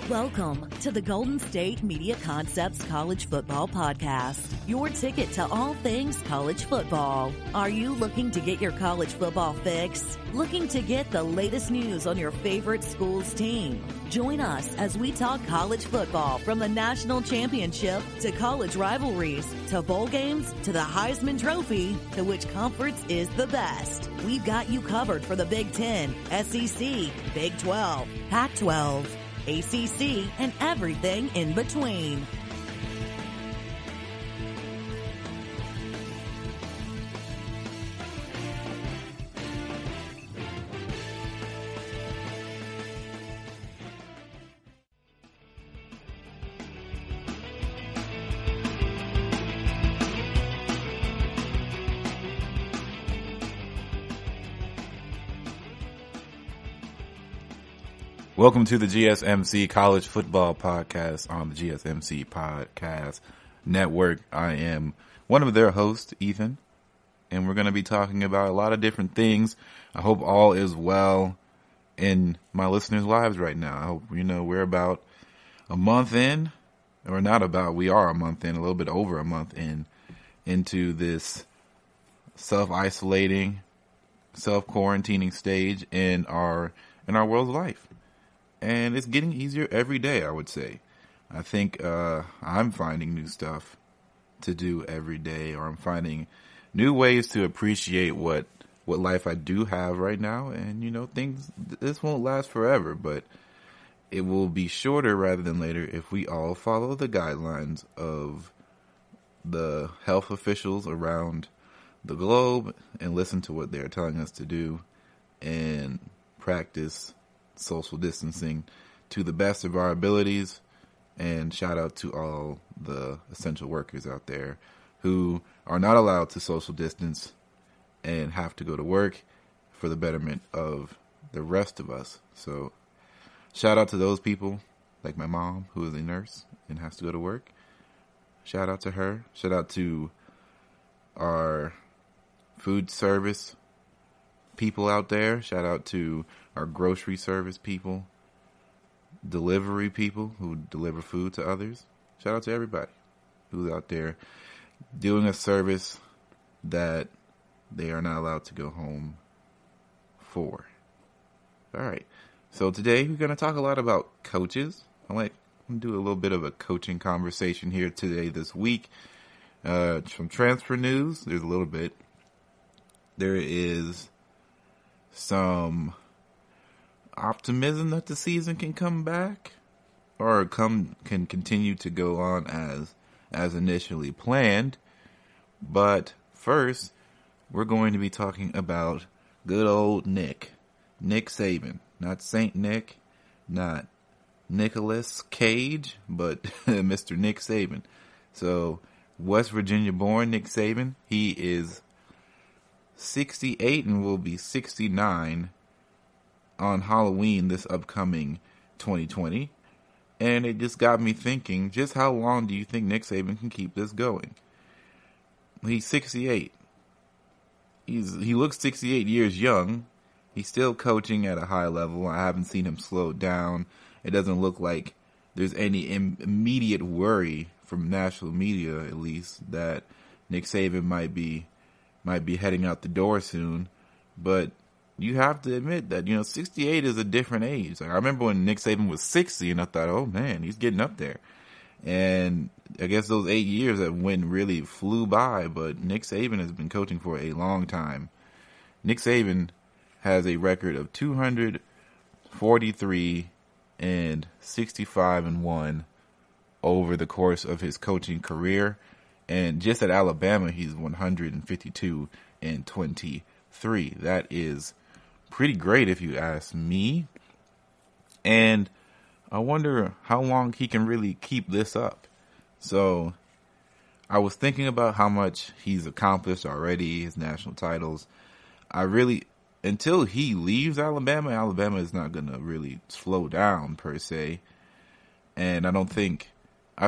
Welcome to the Golden State Media Concepts College Football Podcast, your ticket to all things college football. Are you looking to get your college football fix? Looking to get the latest news on your favorite school's team? Join us as we talk college football from the national championship to college rivalries to bowl games to the Heisman Trophy to which conference is the best. We've got you covered for the Big Ten, SEC, Big 12, Pac-12, ACC, and everything in between. Welcome to the GSMC College Football Podcast on the GSMC Podcast Network. I am one of their hosts, Ethan, and we're going to be talking about a lot of different things. I hope all is well in my listeners' lives right now. I hope, we're about a month in, or not about, we are a month in, a little bit over a month into this self-isolating, self-quarantining stage in our world's life. And it's getting easier every day, I would say. I think I'm finding new stuff to do every day, or I'm finding new ways to appreciate what life I do have right now. And, this won't last forever, but it will be shorter rather than later if we all follow the guidelines of the health officials around the globe and listen to what they're telling us to do and practice social distancing to the best of our abilities. And shout out to all the essential workers out there who are not allowed to social distance and have to go to work for the betterment of the rest of us. So shout out to those people, like my mom, who is a nurse and has to go to work. Shout out to her. Shout out to our food service people out there. Shout out to our grocery service people, delivery people who deliver food to others. Shout out to everybody who's out there doing a service that they are not allowed to go home for. All right. So today we're going to talk a lot about coaches. I'm going to do a little bit of a coaching conversation here today, this week. From transfer news, there's a little bit. There is some optimism that the season can come back or can continue to go on as initially planned. But first, we're going to be talking about good old Nick Saban, not Saint Nick, not Nicolas Cage, but Mr. Nick Saban. So West Virginia born Nick Saban, he is 68 and will be 69 on Halloween this upcoming 2020. And it just got me thinking, just how long do you think Nick Saban can keep this going? He's 68. He looks 68 years young. He's still coaching at a high level. I haven't seen him slow down. It doesn't look like there's any immediate worry from national media, at least, that Nick Saban might be heading out the door soon. But you have to admit that, 68 is a different age. Like, I remember when Nick Saban was 60 and I thought, oh man, he's getting up there. And I guess those 8 years that went really flew by, but Nick Saban has been coaching for a long time. Nick Saban has a record of 243 and 65-1 over the course of his coaching career. And just at Alabama, he's 152 and 23. That is pretty great if you ask me. And I wonder how long he can really keep this up. So I was thinking about how much he's accomplished already, his national titles. Until he leaves Alabama is not going to really slow down per se. And I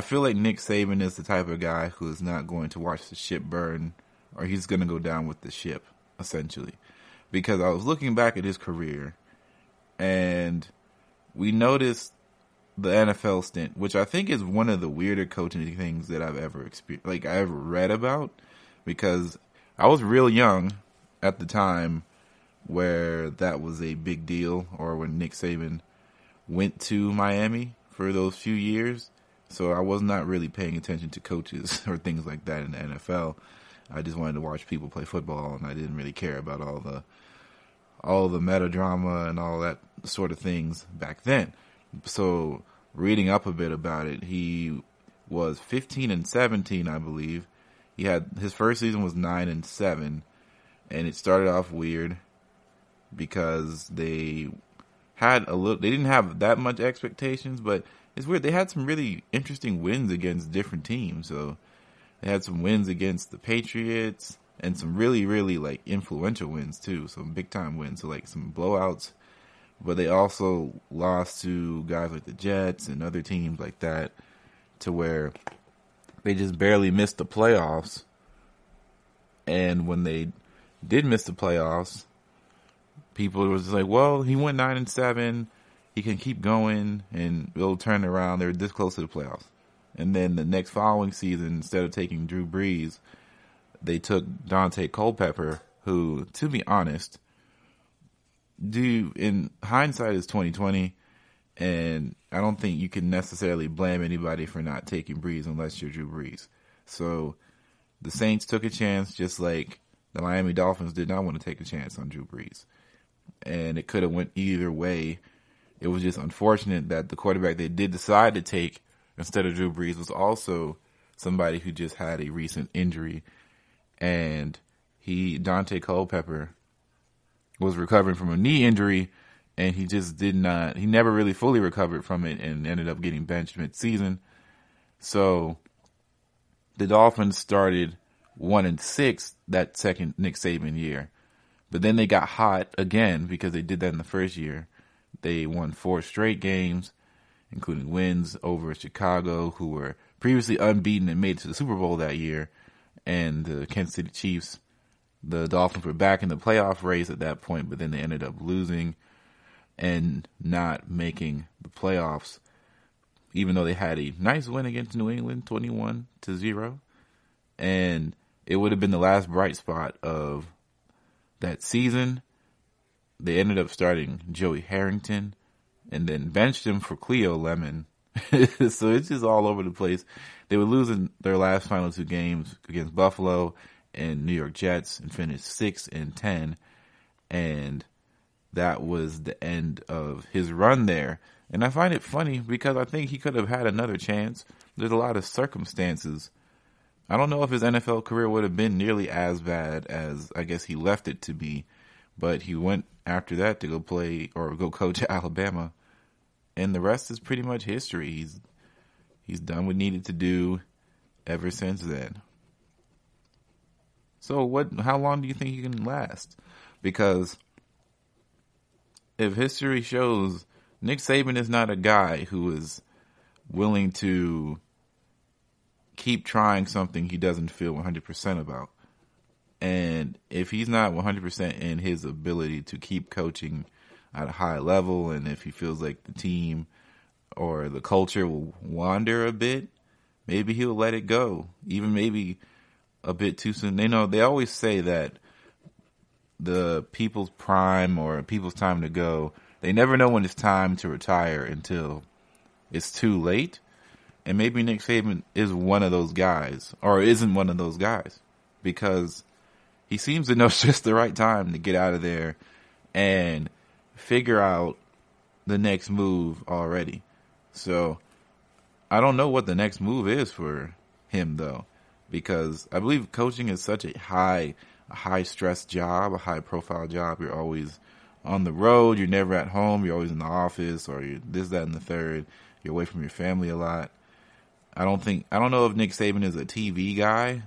feel like Nick Saban is the type of guy who is not going to watch the ship burn, or he's going to go down with the ship, essentially. Because I was looking back at his career, and we noticed the NFL stint, which I think is one of the weirder coaching things that I've ever experienced, like I ever read about, because I was real young at the time where that was a big deal, or when Nick Saban went to Miami for those few years. So I was not really paying attention to coaches or things like that in the NFL. I just wanted to watch people play football, and I didn't really care about all the meta drama and all that sort of things back then. So reading up a bit about it, he was 15-17, I believe. He had his first season was 9-7, and it started off weird because they didn't have that much expectations, but it's weird. They had some really interesting wins against different teams. So they had some wins against the Patriots and some really, really like influential wins too. Some big time wins. So like some blowouts, but they also lost to guys like the Jets and other teams like that, to where they just barely missed the playoffs. And when they did miss the playoffs, people was just like, well, he went 9-7. He can keep going and it'll turn around. They're this close to the playoffs. And then the next following season, instead of taking Drew Brees, they took Dante Culpepper, who, to be honest, in hindsight is 2020, and I don't think you can necessarily blame anybody for not taking Brees unless you're Drew Brees. So the Saints took a chance, just like the Miami Dolphins did not want to take a chance on Drew Brees. And it could have went either way. It was just unfortunate that the quarterback they did decide to take instead of Drew Brees was also somebody who just had a recent injury. And Dante Culpepper was recovering from a knee injury, and he never really fully recovered from it and ended up getting benched mid-season. So the Dolphins started 1-6 that second Nick Saban year. But then they got hot again because they did that in the first year. They won 4 straight games, including wins over Chicago, who were previously unbeaten and made it to the Super Bowl that year, and the Kansas City Chiefs. The Dolphins were back in the playoff race at that point, but then they ended up losing and not making the playoffs, even though they had a nice win against New England, 21-0. And it would have been the last bright spot of that season. They ended up starting Joey Harrington and then benched him for Cleo Lemon. So it's just all over the place. They were losing their last final 2 games against Buffalo and New York Jets and finished 6-10. And that was the end of his run there. And I find it funny because I think he could have had another chance. There's a lot of circumstances. I don't know if his NFL career would have been nearly as bad as I guess he left it to be, but he went after that to go play or go coach at Alabama, and the rest is pretty much history. He's done what needed to do ever since then. So how long do you think he can last? Because if history shows, Nick Saban is not a guy who is willing to keep trying something he doesn't feel 100% about. And if he's not 100% in his ability to keep coaching at a high level, and if he feels like the team or the culture will wander a bit, maybe he'll let it go, even maybe a bit too soon. They always say that the people's prime or people's time to go, they never know when it's time to retire until it's too late. And maybe Nick Saban is one of those guys, or isn't one of those guys, because he seems to know just the right time to get out of there and figure out the next move already. So I don't know what the next move is for him, though, because I believe coaching is such a high stress job, a high profile job. You're always on the road. You're never at home. You're always in the office, or you're this, that, and the third. You're away from your family a lot. I don't know if Nick Saban is a TV guy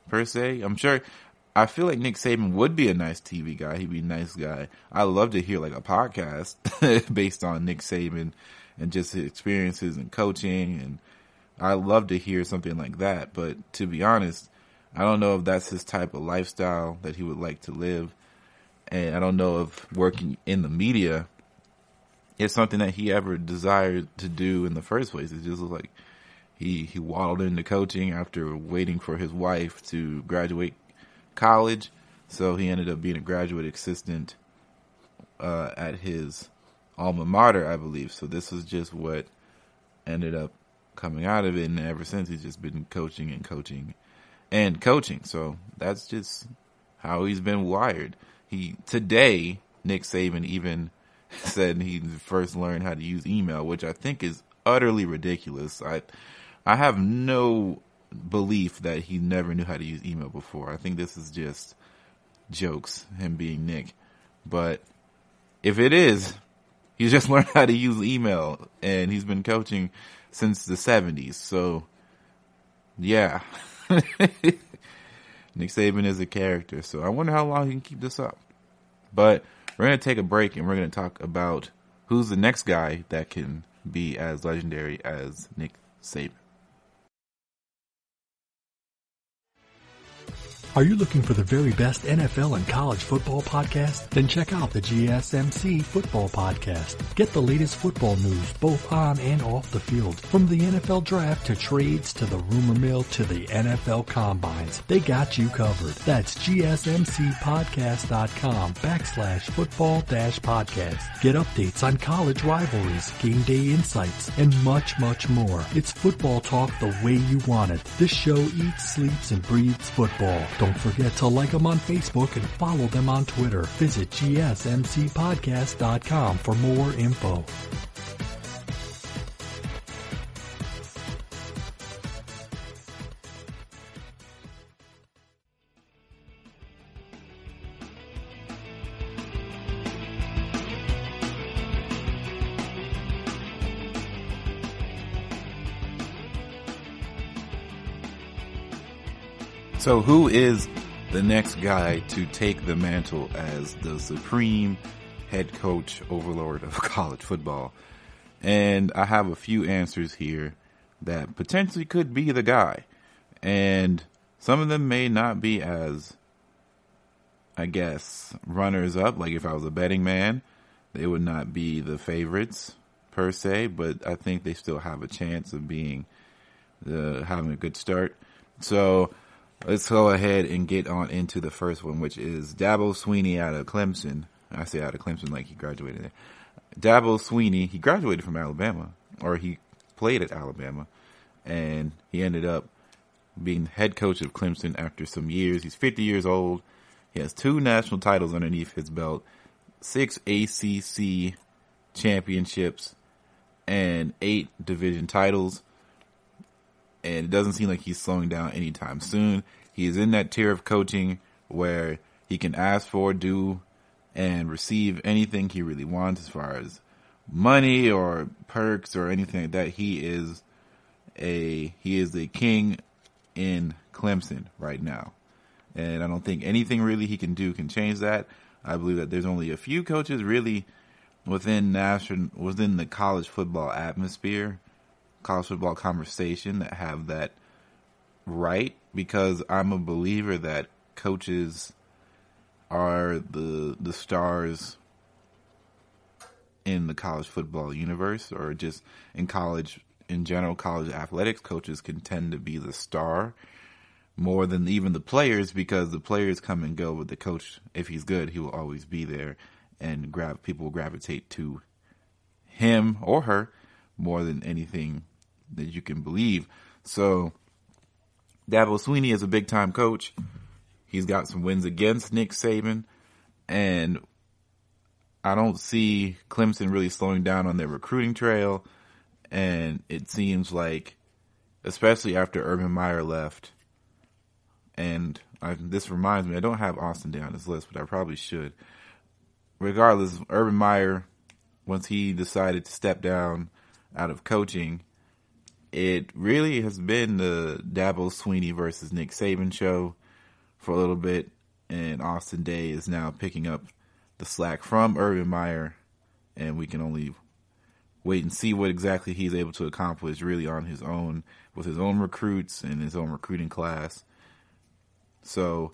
per se. I feel like Nick Saban would be a nice TV guy. He'd be a nice guy. I love to hear like a podcast based on Nick Saban and just his experiences in coaching. And I love to hear something like that. But to be honest, I don't know if that's his type of lifestyle that he would like to live. And I don't know if working in the media it's something that he ever desired to do in the first place. It just looks like he waddled into coaching after waiting for his wife to graduate college. So he ended up being a graduate assistant at his alma mater, I believe. So this was just what ended up coming out of it. And ever since, he's just been coaching and coaching and coaching. So that's just how he's been wired. Today, Nick Saban even said he first learned how to use email, which I think is utterly ridiculous. I have no belief that he never knew how to use email before. I think this is just jokes, him being Nick. But if it is, he's just learned how to use email, and he's been coaching since the 70s. So, yeah. Nick Saban is a character, so I wonder how long he can keep this up. But we're going to take a break, and we're going to talk about who's the next guy that can be as legendary as Nick Saban. Are you looking for the very best NFL and college football podcast? Then check out the GSMC Football Podcast. Get the latest football news both on and off the field. From the NFL Draft to trades to the rumor mill to the NFL Combines, they got you covered. That's GSMCpodcast.com/football-podcast. Get updates on college rivalries, game day insights, and much, much more. It's football talk the way you want it. This show eats, sleeps, and breathes football. Don't forget to like them on Facebook and follow them on Twitter. Visit GSMCpodcast.com for more info. So who is the next guy to take the mantle as the supreme head coach overlord of college football? And I have a few answers here that potentially could be the guy. And some of them may not be as, I guess, runners up. Like if I was a betting man, they would not be the favorites per se, but I think they still have a chance of being having a good start. So let's go ahead and get on into the first one, which is Dabo Swinney out of Clemson. I say out of Clemson like he graduated there. Dabo Swinney, he graduated from Alabama, or he played at Alabama, and he ended up being head coach of Clemson after some years. He's 50 years old. He has 2 national titles underneath his belt, 6 ACC championships, and 8 division titles. And it doesn't seem like he's slowing down anytime soon. He is in that tier of coaching where he can ask for, do, and receive anything he really wants as far as money or perks or anything like that. He is a king in Clemson right now. And I don't think anything really he can do can change that. I believe that there's only a few coaches really within the college football atmosphere, college football conversation that have that right, because I'm a believer that coaches are the stars in the college football universe, or just in college in general. College athletics coaches can tend to be the star more than even the players, because the players come and go, but the coach, if he's good, he will always be there, and people will gravitate to him or her more than anything that you can believe. So Dabo Swinney is a big time coach. He's got some wins against Nick Saban, and I don't see Clemson really slowing down on their recruiting trail. And it seems like, especially after Urban Meyer left, and this reminds me, I don't have Austin Day on this list, but I probably should. Regardless, Urban Meyer, once he decided to step down out of coaching, it really has been the Dabo Swinney versus Nick Saban show for a little bit, and Austin Day is now picking up the slack from Urban Meyer, and we can only wait and see what exactly he's able to accomplish really on his own, with his own recruits and his own recruiting class. So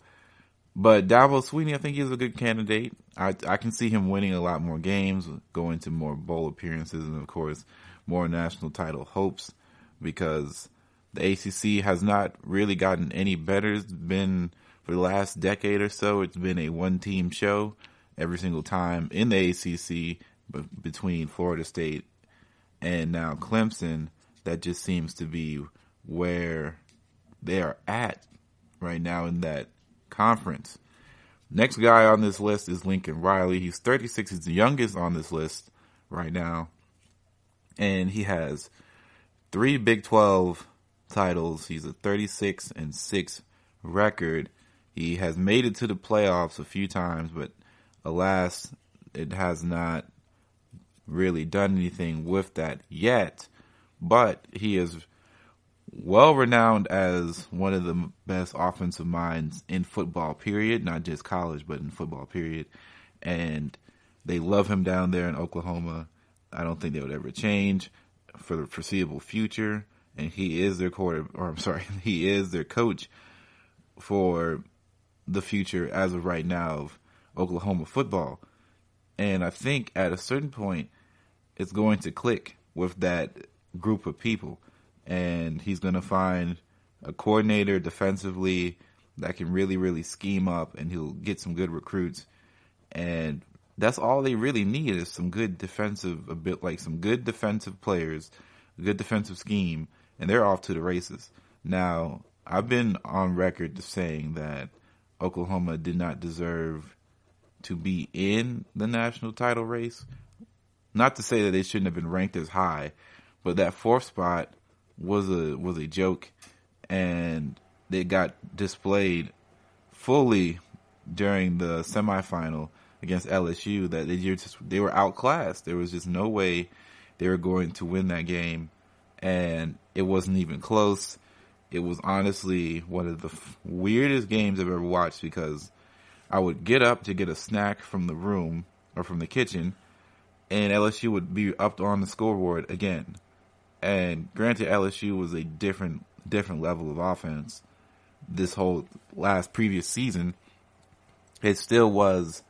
But Dabo Swinney, I think he's a good candidate. I can see him winning a lot more games, going to more bowl appearances, and of course, more national title hopes, because the ACC has not really gotten any better. It's been, for the last decade or so, it's been a one-team show every single time in the ACC, between Florida State and now Clemson. That just seems to be where they are at right now in that conference. Next guy on this list is Lincoln Riley. He's 36. He's the youngest on this list right now. And he has 3 Big 12 titles. He's a 36-6 record. He has made it to the playoffs a few times, but alas, it has not really done anything with that yet. But he is well renowned as one of the best offensive minds in football, period. Not just college, but in football, period. And they love him down there in Oklahoma. I don't think they would ever change for the foreseeable future. And he is their he is their coach for the future as of right now of Oklahoma football. And I think at a certain point, it's going to click with that group of people. And he's going to find a coordinator defensively that can really, really scheme up, and he'll get some good recruits. And that's all they really need is some good defensive, some good defensive players, a good defensive scheme, and they're off to the races. Now, I've been on record saying that Oklahoma did not deserve to be in the national title race. Not to say that they shouldn't have been ranked as high, but that 4th spot was a joke, and they got displayed fully during the semifinal against LSU that they were outclassed. There was just no way they were going to win that game, and it wasn't even close. It was honestly one of the weirdest games I've ever watched, because I would get up to get a snack from the room or from the kitchen, and LSU would be up on the scoreboard again. And granted, LSU was a different level of offense this whole previous season. It still was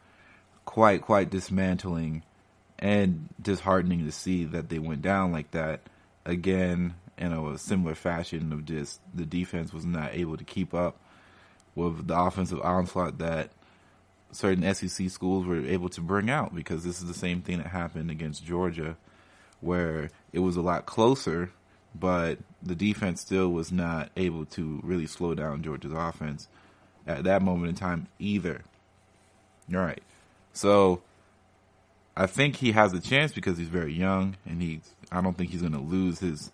quite dismantling and disheartening to see that they went down like that again in a similar fashion of just the defense was not able to keep up with the offensive onslaught that certain SEC schools were able to bring out, because this is the same thing that happened against Georgia, where it was a lot closer, but the defense still was not able to really slow down Georgia's offense at that moment in time either. All right. So I think he has a chance because he's very young, and I don't think he's going to lose his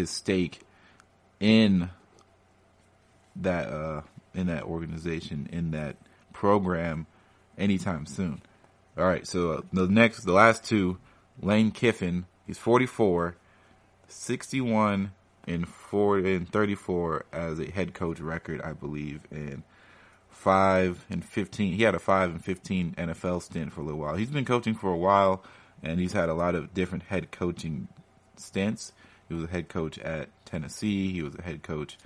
stake in that organization, in that program anytime soon. All right. So the last two, Lane Kiffin. He's 44, 61 and 34 as a head coach record, I believe, and 5-15. He had a 5-15 NFL stint for a little while. He's been coaching for a while, and he's had a lot of different head coaching stints. He was a head coach at Tennessee. He was a head coach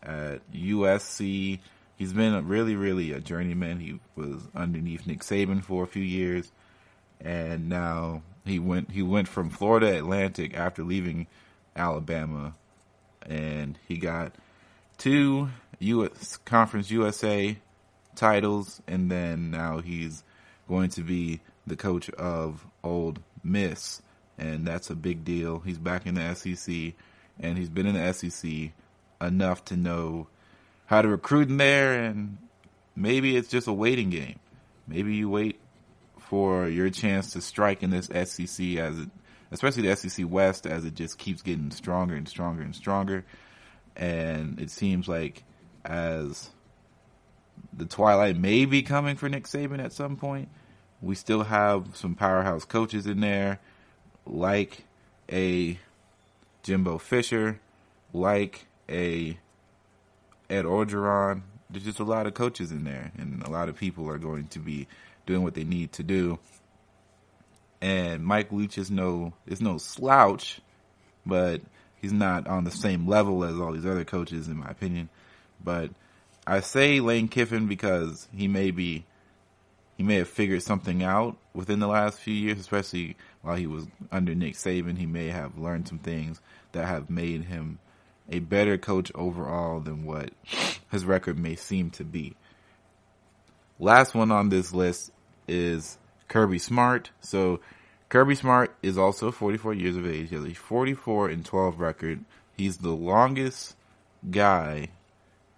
at USC. He's been really a journeyman. He was underneath Nick Saban for a few years, and now he went from Florida Atlantic after leaving Alabama, and he got 2 Conference USA titles, and then now he's going to be the coach of Ole Miss, and that's a big deal. He's back in the SEC, and he's been in the SEC enough to know how to recruit in there, and maybe it's just a waiting game. Maybe you wait for your chance to strike in this SEC, especially the SEC West, as it just keeps getting stronger and stronger and stronger. And it seems like as the twilight may be coming for Nick Saban at some point, we still have some powerhouse coaches in there, like a Jimbo Fisher, like a Ed Orgeron. There's just a lot of coaches in there, and a lot of people are going to be doing what they need to do. And Mike Leach is no slouch, but he's not on the same level as all these other coaches, in my opinion. But I say Lane Kiffin because he may have figured something out within the last few years, especially while he was under Nick Saban. He may have learned some things that have made him a better coach overall than what his record may seem to be. Last one on this list is Kirby Smart. So Kirby Smart is also 44 years of age. He has a 44-12 record. He's the longest guy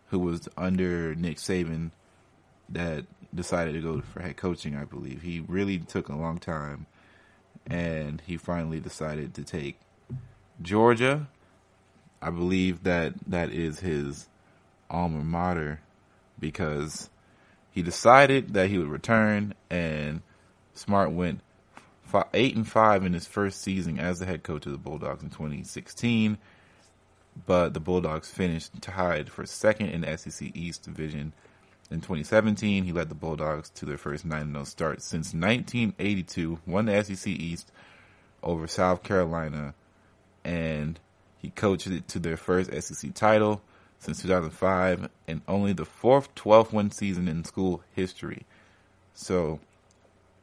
who was under Nick Saban that decided to go for head coaching, I believe. He really took a long time, and he finally decided to take Georgia. I believe that is his alma mater, because he decided that he would return, and Smart went 8-5 in his first season as the head coach of the Bulldogs in 2016. But the Bulldogs finished tied for second in the SEC East Division in 2017. He led the Bulldogs to their first 9-0 start since 1982, won the SEC East over South Carolina, and he coached it to their first SEC title since 2005, and only the 12th win season in school history. So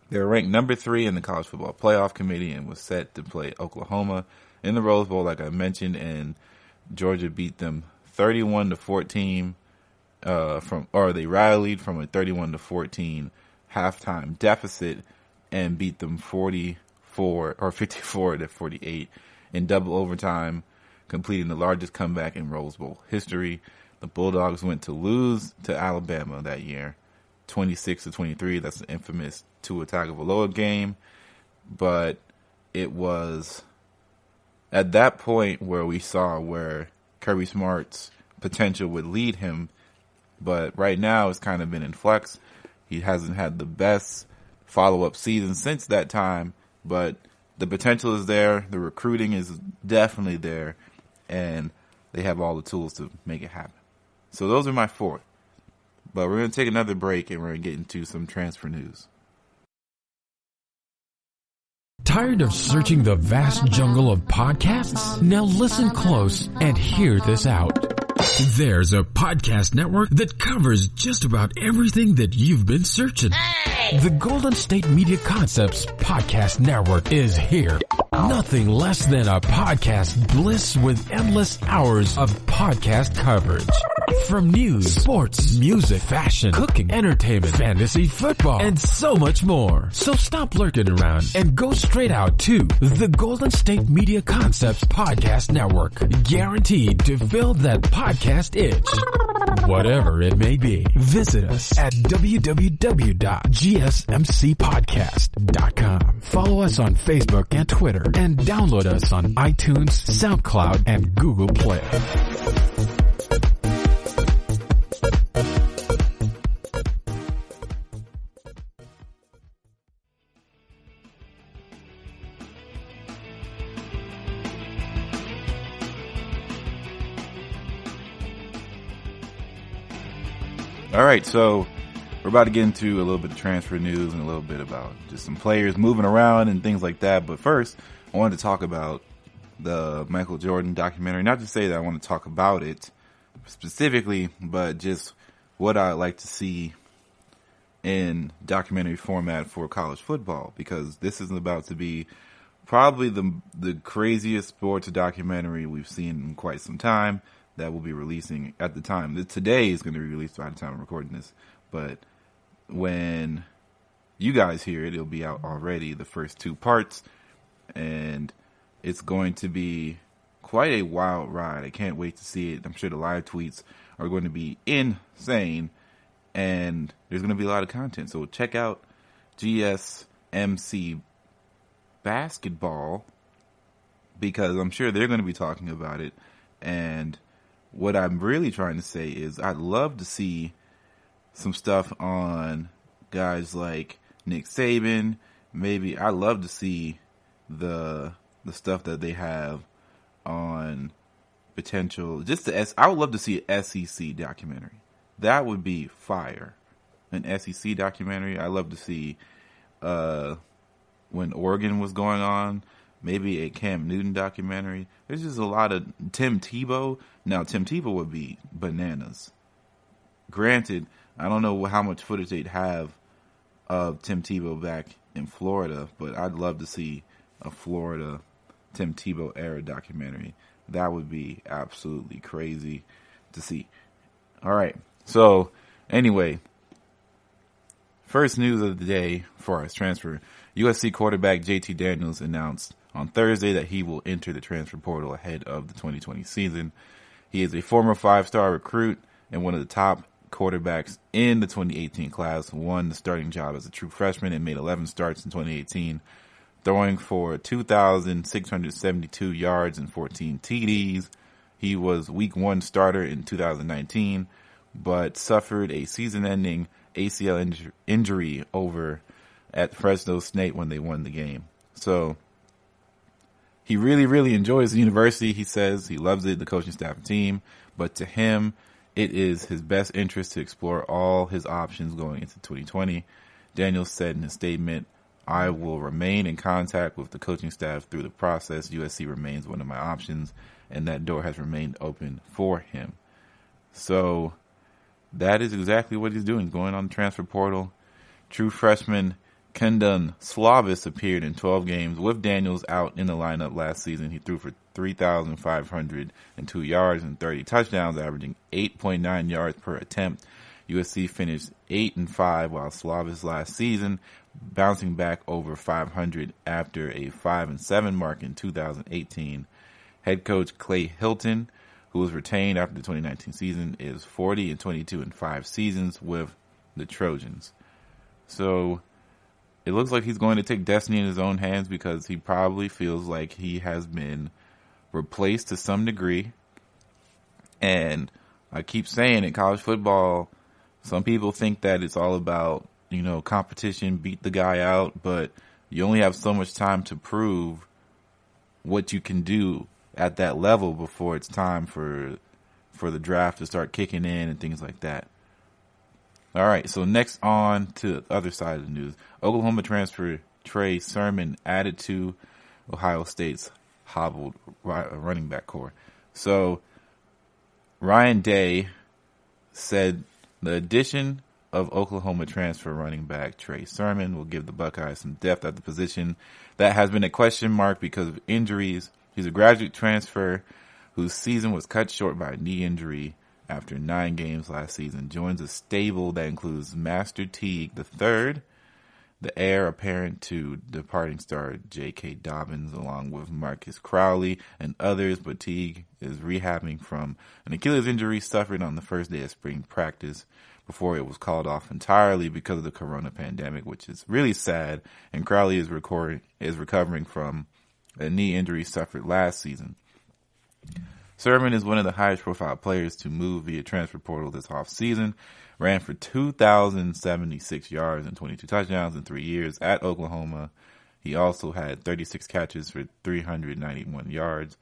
they're ranked number 3 in the College Football Playoff Committee and was set to play Oklahoma in the Rose Bowl, like I mentioned, and Georgia beat them 31-14 they rallied from a 31-14 halftime deficit and beat them 54-48 in double overtime, completing the largest comeback in Rose Bowl history. The Bulldogs went to lose to Alabama that year, 26-23. That's the infamous Tua Tagovailoa game, but it was at that point where we saw where Kirby Smart's potential would lead him, but right now it's kind of been in flux. He hasn't had the best follow-up season since that time, but the potential is there. The recruiting is definitely there, and they have all the tools to make it happen. So those are my 4. But we're going to take another break, and we're going to get into some transfer news. Tired of searching the vast jungle of podcasts? Now listen close and hear this out. There's a podcast network that covers just about everything that you've been searching. Hey! The Golden State Media Concepts Podcast Network is here. Nothing less than a podcast bliss with endless hours of podcast coverage. From news, sports, music, fashion, cooking, entertainment, fantasy, football, and so much more. So stop lurking around and go straight out to the Golden State Media Concepts Podcast Network. Guaranteed to fill that podcast itch. Whatever it may be. Visit us at www.gsmcpodcast.com. Follow us on Facebook and Twitter, and download us on iTunes, SoundCloud, and Google Play. All right, so we're about to get into a little bit of transfer news and a little bit about just some players moving around and things like that. But first, I wanted to talk about the Michael Jordan documentary. Not to say that I want to talk about it specifically, but just what I'd like to see in documentary format for college football, because this is about to be probably the craziest sports documentary we've seen in quite some time. That will be releasing at the time. Today is going to be released by the time I'm recording this, but when you guys hear it, it'll be out already, the first 2 parts, and it's going to be quite a wild ride. I can't wait to see it. I'm sure the live tweets are going to be insane, and there's going to be a lot of content. So check out GSMC Basketball, because I'm sure they're going to be talking about it. And what I'm really trying to say is I'd love to see some stuff on guys like Nick Saban. Maybe I'd love to see the stuff that they have on potential. I would love to see an SEC documentary. That would be fire. An SEC documentary. I'd love to see when Oregon was going on. Maybe a Cam Newton documentary. There's just a lot of Tim Tebow. Now, Tim Tebow would be bananas. granted, I don't know how much footage they'd have of Tim Tebow back in Florida, but I'd love to see a Florida Tim Tebow era documentary. That would be absolutely crazy to see. All right. So, anyway, first news of the day for his transfer. USC quarterback JT Daniels announced on Thursday that he will enter the transfer portal ahead of the 2020 season. He is a former 5-star recruit and one of the top quarterbacks in the 2018 class, won the starting job as a true freshman and made 11 starts in 2018, throwing for 2,672 yards and 14 TDs. He was week 1 starter in 2019, but suffered a season-ending ACL injury over at Fresno State when they won the game. So he really, really enjoys the university, he says. He loves it, the coaching staff and team. But to him, it is his best interest to explore all his options going into 2020. Daniels said in his statement, "I will remain in contact with the coaching staff through the process. USC remains one of my options, and that door has remained open for him." So that is exactly what he's doing, going on the transfer portal. True freshman Kendon Slovis appeared in 12 games with Daniels out in the lineup last season. He threw for 3,502 yards and 30 touchdowns, averaging 8.9 yards per attempt. USC finished 8-5, while Slovis last season bouncing back over 500 after a 5-7 mark in 2018. Head coach Clay Hilton, who was retained after the 2019 season, is 40-22 in 5 seasons with the Trojans. So it looks like he's going to take destiny in his own hands because he probably feels like he has been replaced to some degree. And I keep saying in college football, some people think that it's all about, competition, beat the guy out, but you only have so much time to prove what you can do at that level before it's time for the draft to start kicking in and things like that. All right, so next on to the other side of the news. Oklahoma transfer Trey Sermon added to Ohio State's hobbled running back core. So Ryan Day said the addition of Oklahoma transfer running back Trey Sermon will give the Buckeyes some depth at the position that has been a question mark because of injuries. He's a graduate transfer whose season was cut short by a knee injury after 9 games last season. Joins a stable that includes Master Teague III, the heir apparent to departing star J.K. Dobbins, along with Marcus Crowley and others, but Teague is rehabbing from an Achilles injury suffered on the first day of spring practice before it was called off entirely because of the corona pandemic, which is really sad, and Crowley is recovering from a knee injury suffered last season. Sermon is one of the highest profile players to move via transfer portal this offseason. Ran for 2,076 yards and 22 touchdowns in 3 years at Oklahoma. He also had 36 catches for 391 yards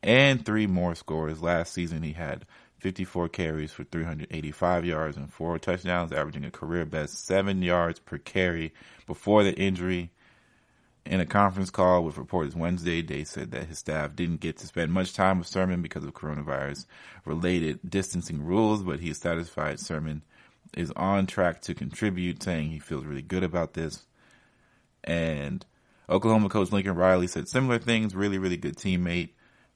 and 3 more scores. Last season, he had 54 carries for 385 yards and 4 touchdowns, averaging a career best 7 yards per carry before the injury. In a conference call with reporters Wednesday, Day said that his staff didn't get to spend much time with Sermon because of coronavirus-related distancing rules, but he is satisfied Sermon is on track to contribute, saying he feels really good about this. And Oklahoma coach Lincoln Riley said similar things, really, really good teammate,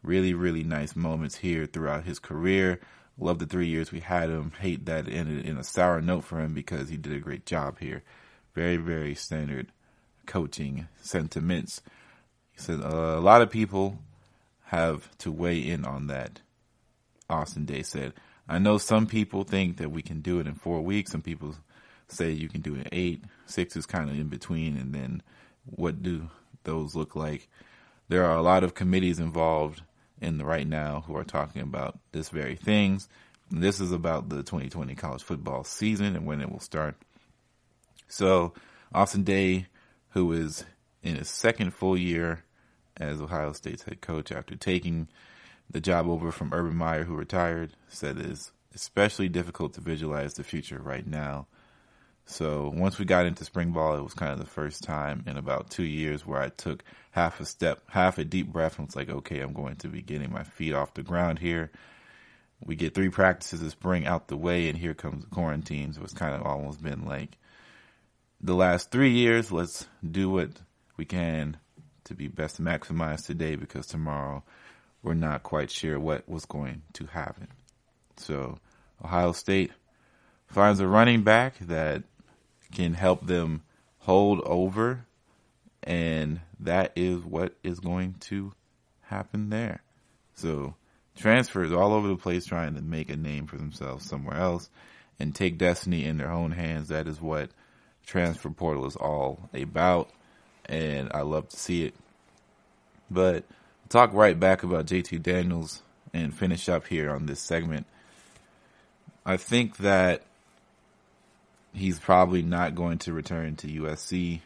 really, really nice moments here throughout his career. Love the 3 years we had him. Hate that it ended in a sour note for him because he did a great job here. Very, very standard coaching sentiments. He said a lot of people have to weigh in on that. Austin Day said, "I know some people think that we can do it in 4 weeks. Some people say you can do it in 8. 6 is kind of in between. And then what do those look like?" There are a lot of committees involved in the right now who are talking about this very things. And this is about the 2020 college football season and when it will start. So Austin Day, who is in his second full year as Ohio State's head coach after taking the job over from Urban Meyer, who retired, said it is especially difficult to visualize the future right now. So once we got into spring ball, it was kind of the first time in about 2 years where I took half a deep breath and was like, okay, I'm going to be getting my feet off the ground here. we get 3 practices this spring out the way, and here comes the quarantine. So it's kind of almost been like the last 3 years. Let's do what we can to be best to maximize today, because tomorrow we're not quite sure what was going to happen. So Ohio State finds a running back that can help them hold over, and that is what is going to happen there. So transfers all over the place trying to make a name for themselves somewhere else and take destiny in their own hands. That is what transfer portal is all about, and I love to see it. But talk right back about JT Daniels and finish up here on this segment. I think that he's probably not going to return to USC,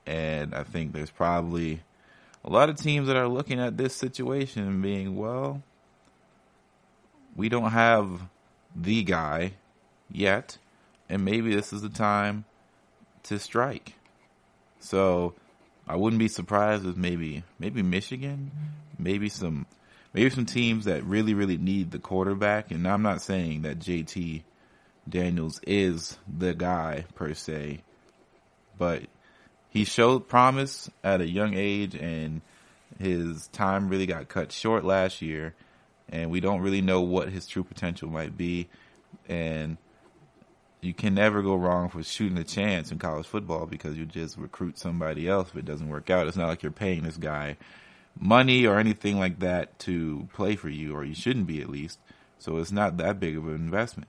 and I think there's probably a lot of teams that are looking at this situation and being, well, we don't have the guy yet, and maybe this is the time to strike. So I wouldn't be surprised if maybe Michigan, maybe some teams that really, really need the quarterback. And I'm not saying that JT Daniels is the guy per se, but he showed promise at a young age, and his time really got cut short last year, and we don't really know what his true potential might be. And you can never go wrong for shooting a chance in college football, because you just recruit somebody else if it doesn't work out. It's not like you're paying this guy money or anything like that to play for you, or you shouldn't be at least. So it's not that big of an investment.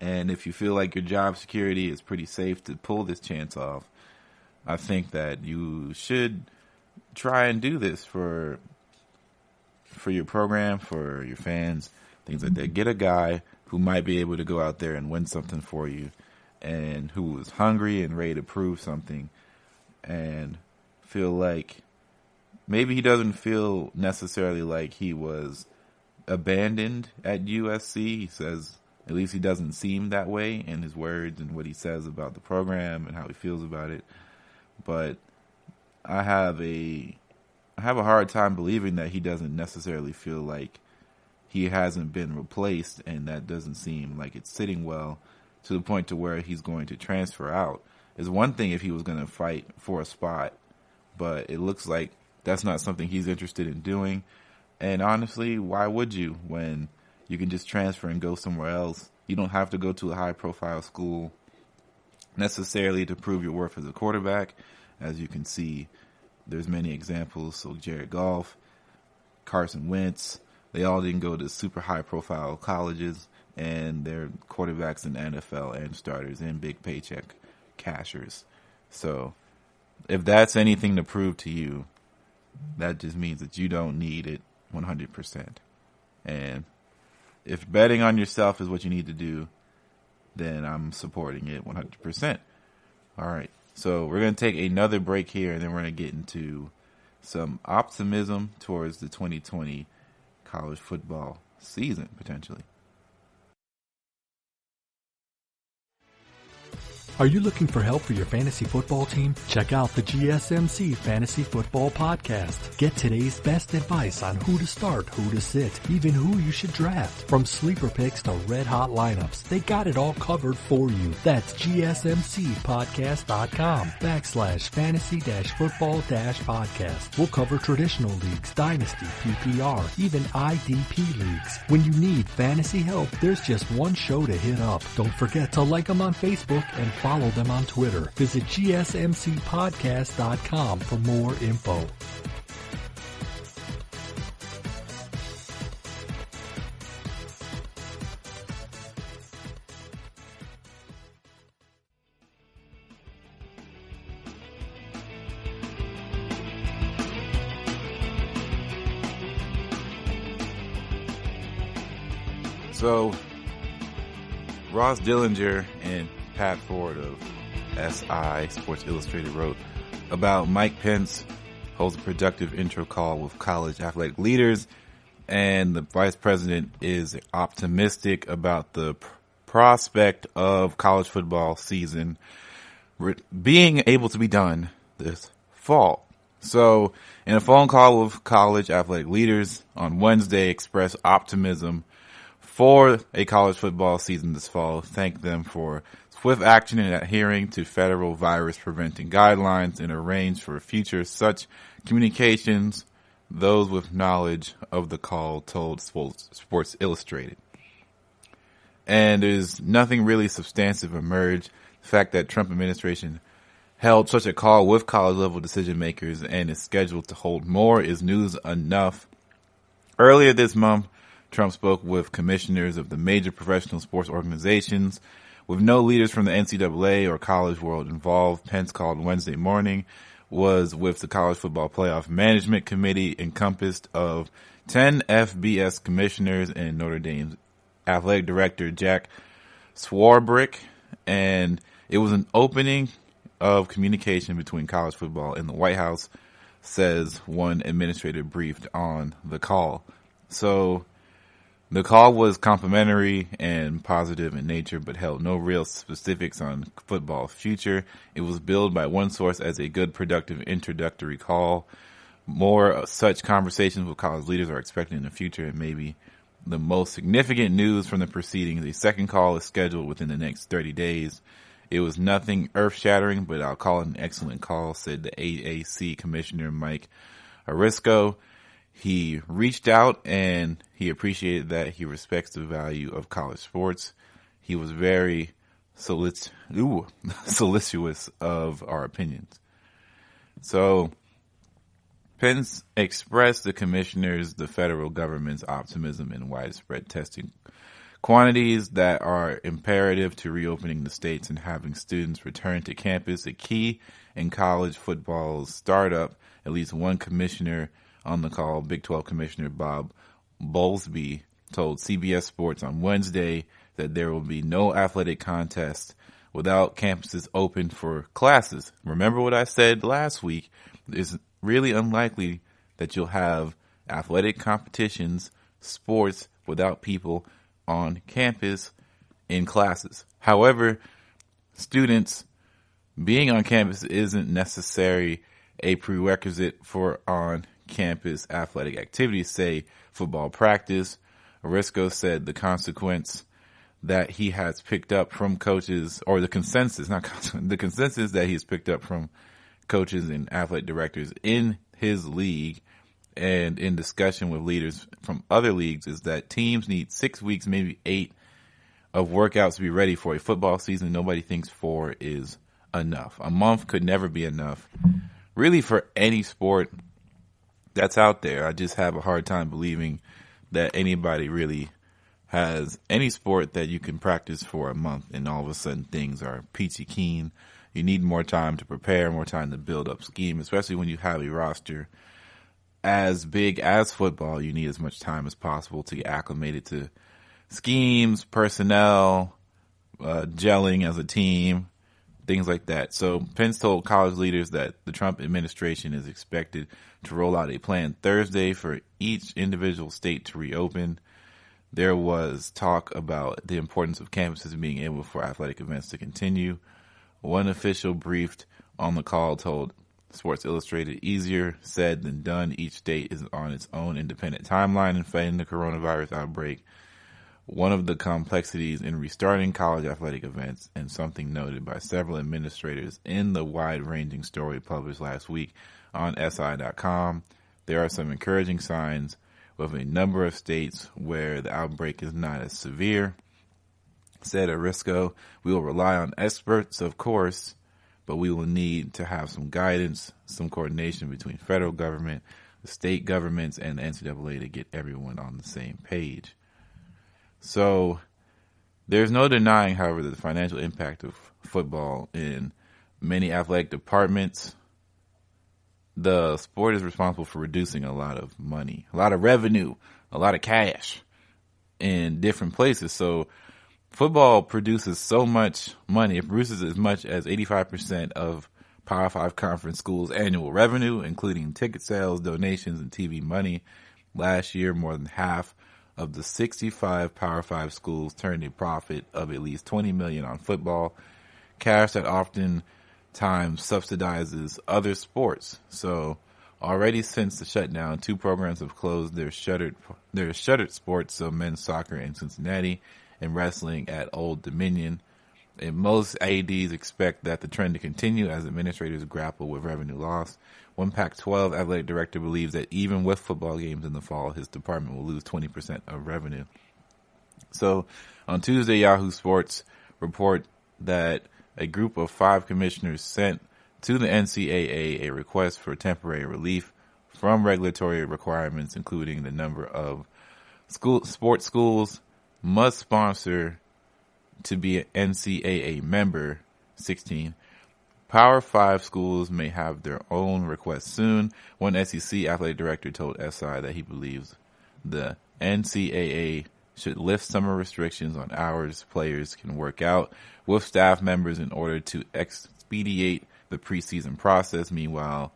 And if you feel like your job security is pretty safe to pull this chance off, I think that you should try and do this for your program, for your fans, things like that. Get a guy who might be able to go out there and win something for you, and who is hungry and ready to prove something, and feel like maybe he doesn't feel necessarily like he was abandoned at USC. He says, at least he doesn't seem that way in his words and what he says about the program and how he feels about it. But I have a hard time believing that he doesn't necessarily feel like he hasn't been replaced, and that doesn't seem like it's sitting well to the point to where he's going to transfer out. It's one thing if he was going to fight for a spot, but it looks like that's not something he's interested in doing. And honestly, why would you, when you can just transfer and go somewhere else? You don't have to go to a high-profile school necessarily to prove your worth as a quarterback. As you can see, there's many examples. So Jared Goff, Carson Wentz, they all didn't go to super high-profile colleges, and they're quarterbacks in the NFL and starters and big paycheck cashers. So if that's anything to prove to you, that just means that you don't need it 100%. And if betting on yourself is what you need to do, then I'm supporting it 100%. All right. So we're going to take another break here, and then we're going to get into some optimism towards the 2020 college football season, potentially. Are you looking for help for your fantasy football team? Check out the GSMC Fantasy Football Podcast. Get today's best advice on who to start, who to sit, even who you should draft. From sleeper picks to red hot lineups, they got it all covered for you. That's GSMCpodcast.com/fantasy-football-podcast. We'll cover traditional leagues, dynasty, PPR, even IDP leagues. When you need fantasy help, there's just one show to hit up. Don't forget to like them on Facebook and follow them on Twitter. Visit GSMCpodcast.com for more info. So, Ross Dillinger and Pat Ford of SI, Sports Illustrated, wrote about Mike Pence holds a productive intro call with college athletic leaders, and the vice president is optimistic about the prospect of college football season being able to be done this fall. So, in a phone call with college athletic leaders on Wednesday, expressed optimism for a college football season this fall. Thanked them for swift action in adhering to federal virus preventing guidelines and arranged for future such communications. Those with knowledge of the call told Sports Illustrated. And there's nothing really substantive emerged. The fact that Trump administration held such a call with college level decision makers and is scheduled to hold more is news enough. Earlier this month, Trump spoke with commissioners of the major professional sports organizations. With no leaders from the NCAA or college world involved, Pence called Wednesday morning was with the College Football Playoff Management Committee, encompassed of 10 FBS commissioners and Notre Dame's athletic director Jack Swarbrick, and it was an opening of communication between college football and the White House, says one administrator briefed on the call. So the call was complimentary and positive in nature, but held no real specifics on football future. It was billed by one source as a good, productive introductory call. More such conversations with college leaders are expected in the future, and maybe the most significant news from the proceedings, a second call is scheduled within the next 30 days. It was nothing earth-shattering, but I'll call it an excellent call, said the AAC Commissioner Mike Arisco. He reached out and he appreciated that. He respects the value of college sports. He was very solicitous of our opinions. So Pence expressed the commissioners, the federal government's optimism in widespread testing quantities that are imperative to reopening the states and having students return to campus, a key in college football's startup. At least one commissioner on the call, Big 12 Commissioner Bob Bowlesby, told CBS Sports on Wednesday that there will be no athletic contest without campuses open for classes. Remember what I said last week? It's really unlikely that you'll have athletic competitions, sports, without people on campus in classes. However, students being on campus isn't necessarily a prerequisite for on-campus athletic activities, say football practice. Arisco said the consequence that he has picked up from coaches, or the consensus that he's picked up from coaches and athletic directors in his league and in discussion with leaders from other leagues, is that teams need 6 weeks, maybe 8, of workouts to be ready for a football season. Nobody thinks 4 is enough. A month could never be enough, really, for any sport that's out there. I just have a hard time believing that anybody really has any sport that you can practice for a month and all of a sudden things are peachy keen. You need more time to prepare, more time to build up scheme, especially when you have a roster as big as football. You need as much time as possible to get acclimated to schemes, personnel, gelling as a team, things like that. So Pence told college leaders that the Trump administration is expected to roll out a plan Thursday for each individual state to reopen. There was talk about the importance of campuses being able for athletic events to continue. One official briefed on the call told Sports Illustrated, easier said than done. Each state is on its own independent timeline in fighting the coronavirus outbreak. One of the complexities in restarting college athletic events, and something noted by several administrators in the wide-ranging story published last week on SI.com, there are some encouraging signs with a number of states where the outbreak is not as severe. Said Arisco, we will rely on experts, of course, but we will need to have some guidance, some coordination between federal government, the state governments, and the NCAA to get everyone on the same page. So there's no denying, however, the financial impact of football in many athletic departments. The sport is responsible for reducing a lot of money, a lot of revenue, a lot of cash in different places. So football produces so much money. It produces as much as 85% of Power 5 conference schools' annual revenue, including ticket sales, donations, and TV money. Last year, more than half of the 65 Power 5 schools turned a profit of at least $20 million on football, cash that oftentimes subsidizes other sports. So Already since the shutdown, 2 programs have closed their shuttered sports, so men's soccer in Cincinnati and wrestling at Old Dominion. And most ADs expect that the trend to continue as administrators grapple with revenue loss. One Pac-12 athletic director believes that even with football games in the fall, his department will lose 20% of revenue. So on Tuesday, Yahoo Sports report that a group of 5 commissioners sent to the NCAA a request for temporary relief from regulatory requirements, including the number of sports schools must sponsor to be an NCAA member, 16. Power 5 schools may have their own requests soon. One SEC athletic director told SI that he believes the NCAA should lift summer restrictions on hours players can work out with staff members in order to expedite the preseason process. Meanwhile,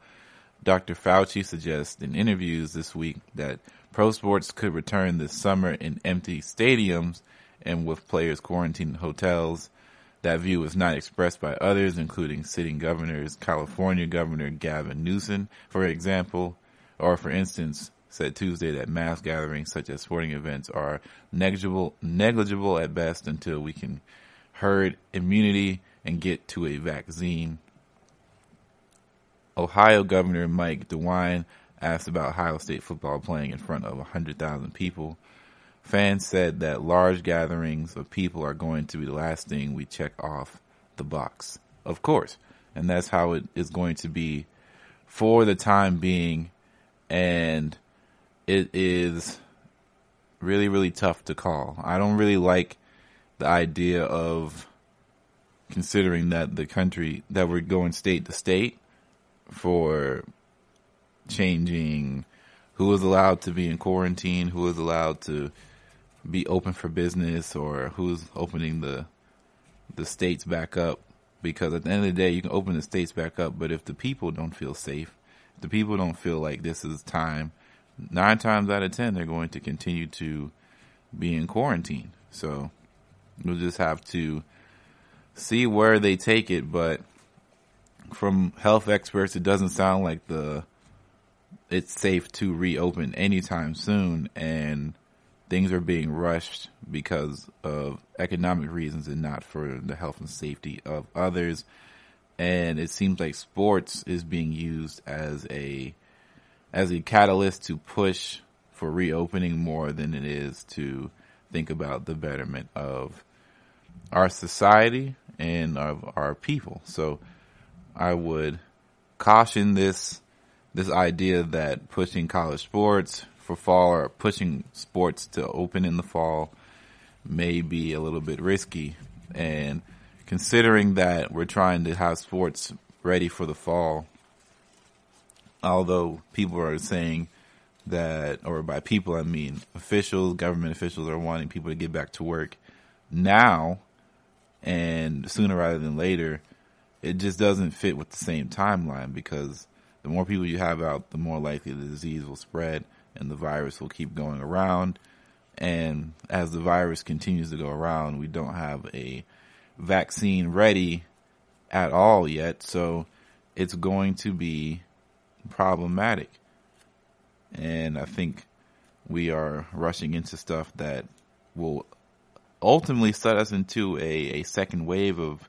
Dr. Fauci suggests in interviews this week that pro sports could return this summer in empty stadiums and with players quarantined in hotels. That view was not expressed by others, including sitting governors. California Governor Gavin Newsom, for instance, said Tuesday that mass gatherings such as sporting events are negligible at best until we can herd immunity and get to a vaccine. Ohio Governor Mike DeWine asked about Ohio State football playing in front of 100,000 people. Fans said that large gatherings of people are going to be the last thing we check off the box. Of course. And that's how it is going to be for the time being. And it is really, really tough to call. I don't really like the idea of considering that the country, that we're going state to state for changing who is allowed to be in quarantine, who is allowed to be open for business, or who's opening the states back up. Because at the end of the day, you can open the states back up, but if the people don't feel safe, if the people don't feel like this is time, 9 times out of 10, they're going to continue to be in quarantine. So we'll just have to see where they take it. But from health experts, it doesn't sound like it's safe to reopen anytime soon, and things are being rushed because of economic reasons and not for the health and safety of others. And it seems like sports is being used as a catalyst to push for reopening more than it is to think about the betterment of our society and of our people. So I would caution this idea that pushing college sports for fall or pushing sports to open in the fall may be a little bit risky. And considering that we're trying to have sports ready for the fall, although people are saying that, or by people I mean officials, government officials are wanting people to get back to work now and sooner rather than later, it just doesn't fit with the same timeline, because the more people you have out, the more likely the disease will spread and the virus will keep going around. And as the virus continues to go around, we don't have a vaccine ready at all yet. So it's going to be problematic. And I think we are rushing into stuff that will ultimately set us into a second wave of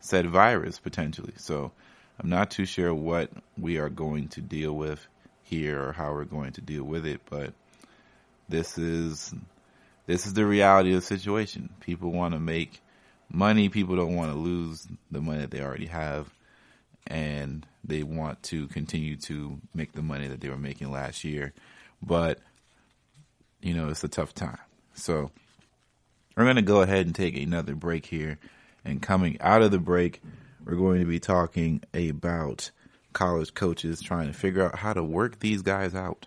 said virus potentially. So I'm not too sure what we are going to deal with here or how we're going to deal with it, but this is the reality of the situation. People want to make money. People don't want to lose the money that they already have, and they want to continue to make the money that they were making last year. But, it's a tough time. So we're going to go ahead and take another break here. And coming out of the break, we're going to be talking about college coaches trying to figure out how to work these guys out.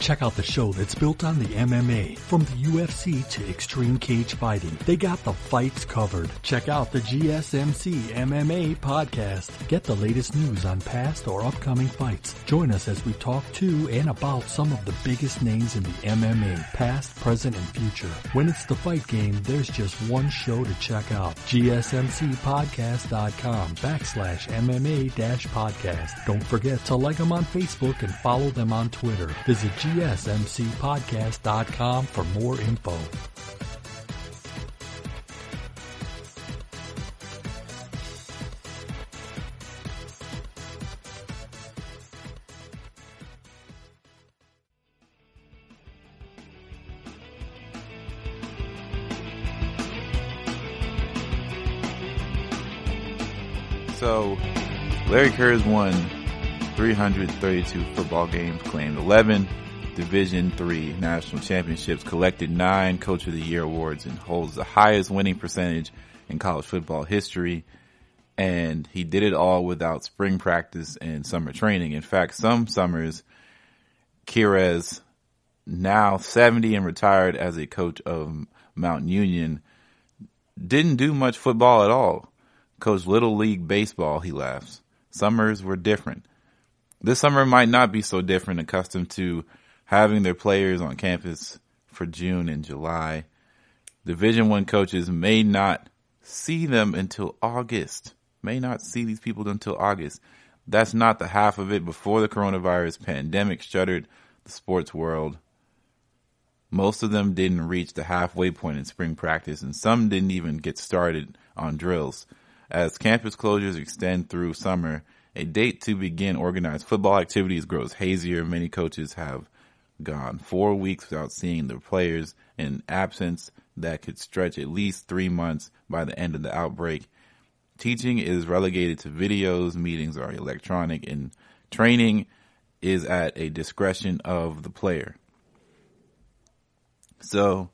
Check out the show that's built on the MMA. From the UFC to extreme cage fighting, they got the fights covered. Check out the GSMC MMA podcast. Get the latest news on past or upcoming fights. Join us as we talk to and about some of the biggest names in the MMA, past, present, and future. When it's the fight game, there's just one show to check out. GSMCpodcast.com/MMA-podcast. Don't forget to like them on Facebook and follow them on Twitter. Visit GSMCpodcast.com for more info. So, Larry Kerr's won 332 football games, claimed 11 Division III national championships, collected 9 Coach of the Year awards, and holds the highest winning percentage in college football history. And he did it all without spring practice and summer training. In fact, some summers, Kerr's, now 70 and retired as a coach of Mount Union, didn't do much football at all. Coached Little League Baseball, he laughs. Summers were different. This summer might not be so different, accustomed to having their players on campus for June and July. Division I coaches may not see them until August. May not see these people until August. That's not the half of it. Before the coronavirus pandemic shuttered the sports world, most of them didn't reach the halfway point in spring practice, and some didn't even get started on drills. As campus closures extend through summer, a date to begin organized football activities grows hazier. Many coaches have gone 4 weeks without seeing their players, an absence that could stretch at least 3 months by the end of the outbreak. Teaching is relegated to videos, meetings are electronic, and training is at a discretion of the player. So,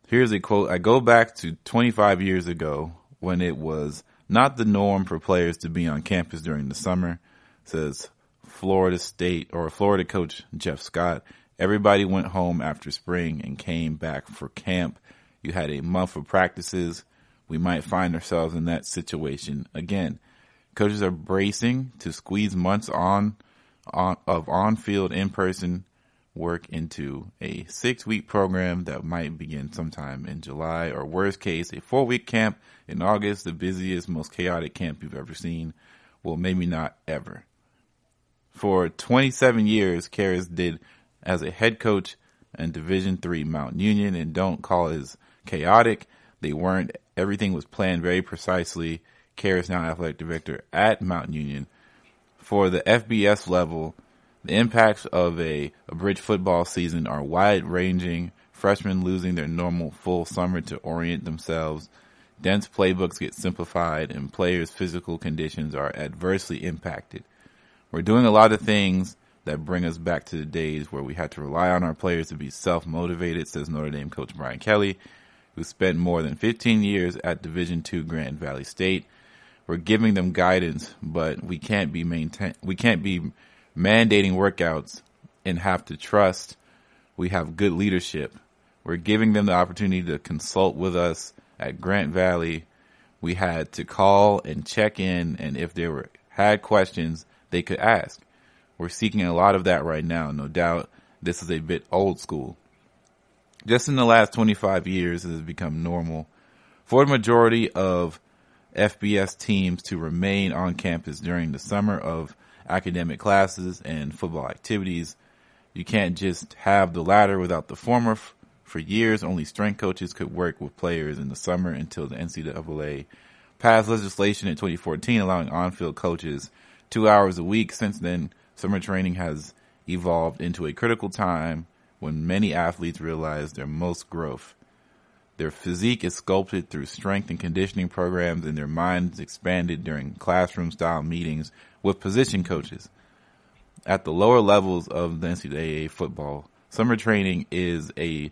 here's a quote. I go back to 25 years ago when it was not the norm for players to be on campus during the summer, says Florida coach Jeff Scott. Everybody went home after spring and came back for camp. You had a month of practices. We might find ourselves in that situation again. Coaches are bracing to squeeze months of on-field in-person work into a 6-week program that might begin sometime in July, or worst case, a 4-week camp in August, the busiest, most chaotic camp you've ever seen. Well, maybe not ever. For 27 years, Karras did as a head coach in Division III Mount Union, and don't call it as chaotic. They weren't. Everything was planned very precisely. Karras, now athletic director at Mount Union. For the FBS level, the impacts of a bridge football season are wide-ranging. Freshmen losing their normal full summer to orient themselves. Dense playbooks get simplified, and players' physical conditions are adversely impacted. We're doing a lot of things that bring us back to the days where we had to rely on our players to be self-motivated, says Notre Dame coach Brian Kelly, who spent more than 15 years at Division II Grand Valley State. We're giving them guidance, but we can't be mandating workouts and have to trust we have good leadership. We're giving them the opportunity to consult with us. At Grant Valley, we had to call and check in, and if they had questions, they could ask. We're seeking a lot of that right now. No doubt this is a bit old school. Just in the last 25 years, it has become normal for the majority of FBS teams to remain on campus during the summer of academic classes and football activities. You can't just have the latter without the former. For years, only strength coaches could work with players in the summer until the NCAA passed legislation in 2014 allowing on-field coaches 2 hours a week. Since then, summer training has evolved into a critical time when many athletes realize their most growth. Their physique is sculpted through strength and conditioning programs, and their minds expanded during classroom-style meetings with position coaches. At the lower levels of the NCAA football, summer training is a